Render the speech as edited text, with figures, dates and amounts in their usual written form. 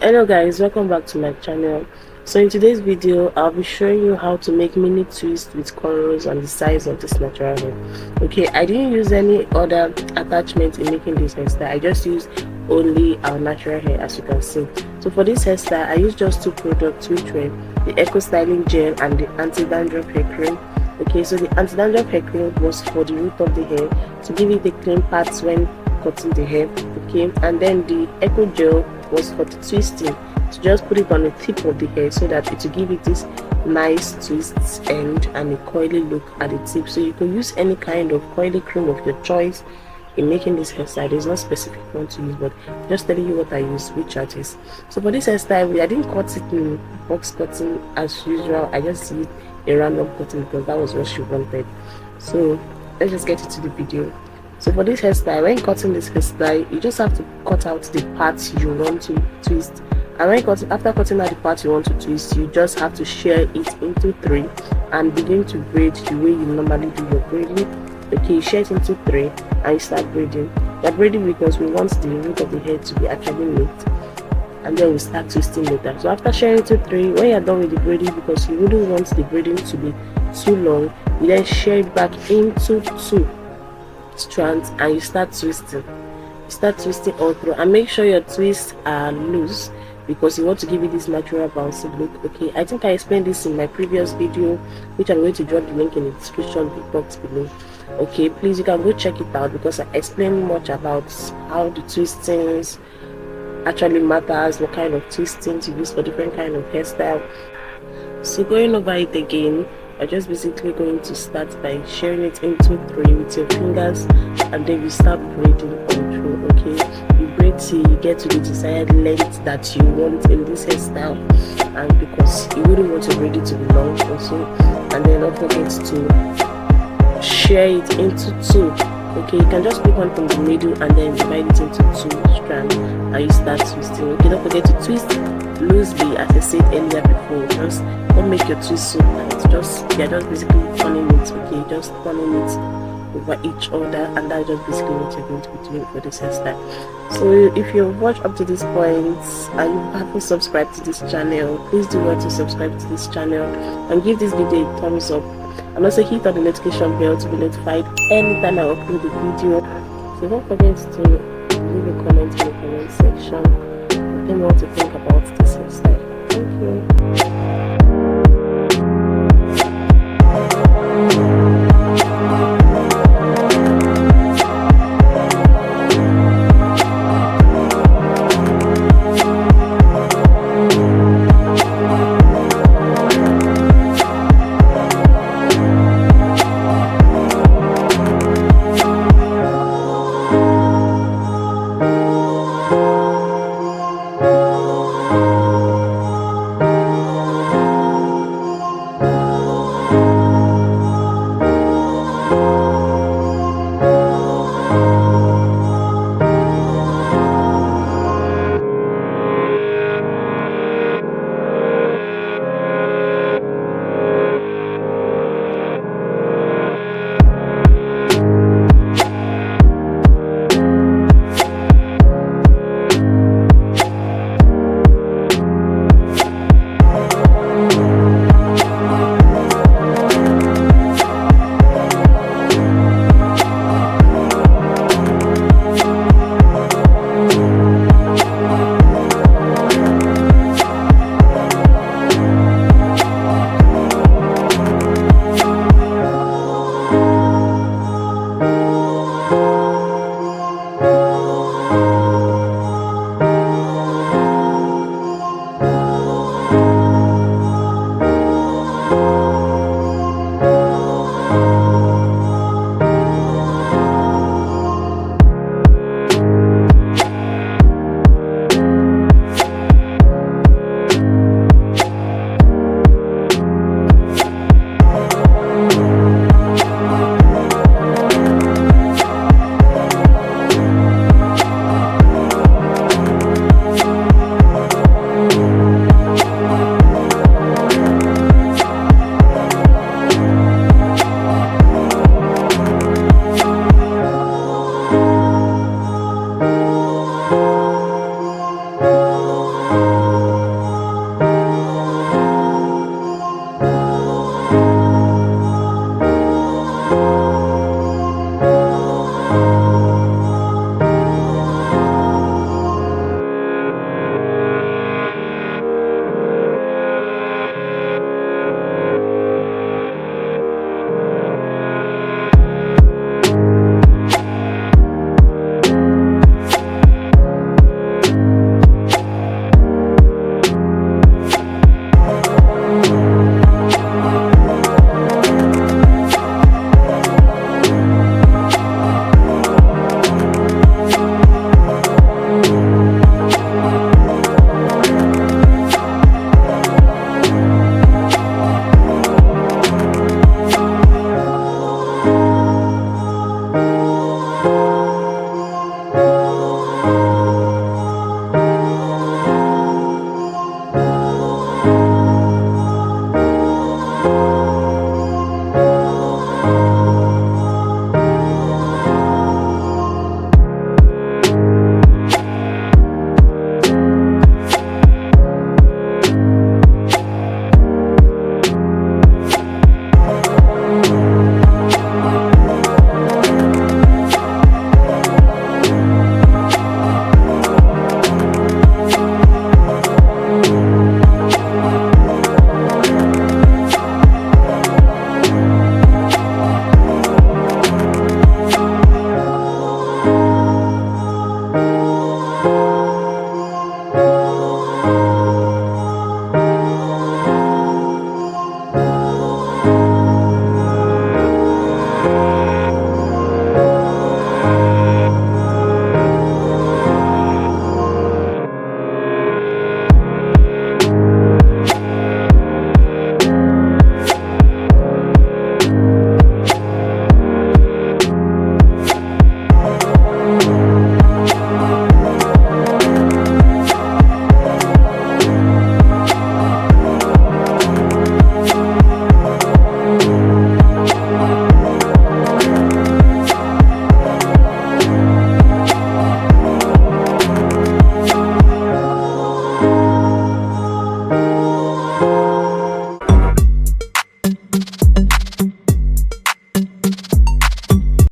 Hello guys, welcome back to my channel. So in today's video I'll be showing you how to make mini twists with cornrows on the sides of this natural hair. Okay, I didn't use any other attachment in making this hairstyle. I just used only our natural hair, as you can see. So for this hairstyle I used just two products, which were the eco styling gel and the anti-dandruff hair cream. Okay, so the anti-dandruff hair cream was for the root of the hair to give it a clean path when cutting the hair. Okay, and then the eco gel was for the twisting, to just put it on the tip of the hair so that it will give it this nice twists end and a coily look at the tip. So you can use any kind of coily cream of your choice in making this hairstyle. There's no specific one to use, but just telling you what I use, which artist. So for this hairstyle I didn't cut it in box cutting as usual. I just used a random cutting because that was what she wanted. So let's just get into the video. So for this hairstyle, when cutting this hairstyle, you just have to cut out the parts you want to twist. And when after cutting out the part you want to twist, you just have to share it into three and begin to braid the way you normally do your braiding. Okay, you share it into three and you start braiding. You're braiding because we want the root of the hair to be actually neat, and then we start twisting later. So after sharing into three, when you're done with the braiding, because you wouldn't want the braiding to be too long, you then share it back into two strands and you start twisting. All through, and make sure your twists are loose because you want to give it this natural bouncy look. Okay, I think I explained this in my previous video, which I'm going to drop the link in the description box below. Okay, please, you can go check it out because I explained much about how the twistings actually matters, what kind of twisting to use for different kind of hairstyle. So going over it again, I'm just basically going to start by sharing it into three with your fingers, and then you start braiding on through. Okay, you braid till you get to the desired length that you want in this hairstyle, and because you wouldn't want to braid it to be long also. And then don't forget to share it into two. Okay, you can just pick one from the middle and then divide it into two strands and you start twisting. Okay, don't forget to twist loosely, as I said earlier before. Just don't make your twist so tight. You're just basically turning it. Okay, just turning it over each other, and that's just basically what you're going to be doing for this hairstyle. So if you've watched up to this point and you haven't subscribed to this channel, please do want to subscribe to this channel and give this video a thumbs up, and also hit on the notification bell to be notified anytime I upload a video. So don't forget to leave a comment in the comment section. Let me know what you think about this hairstyle. Thank you.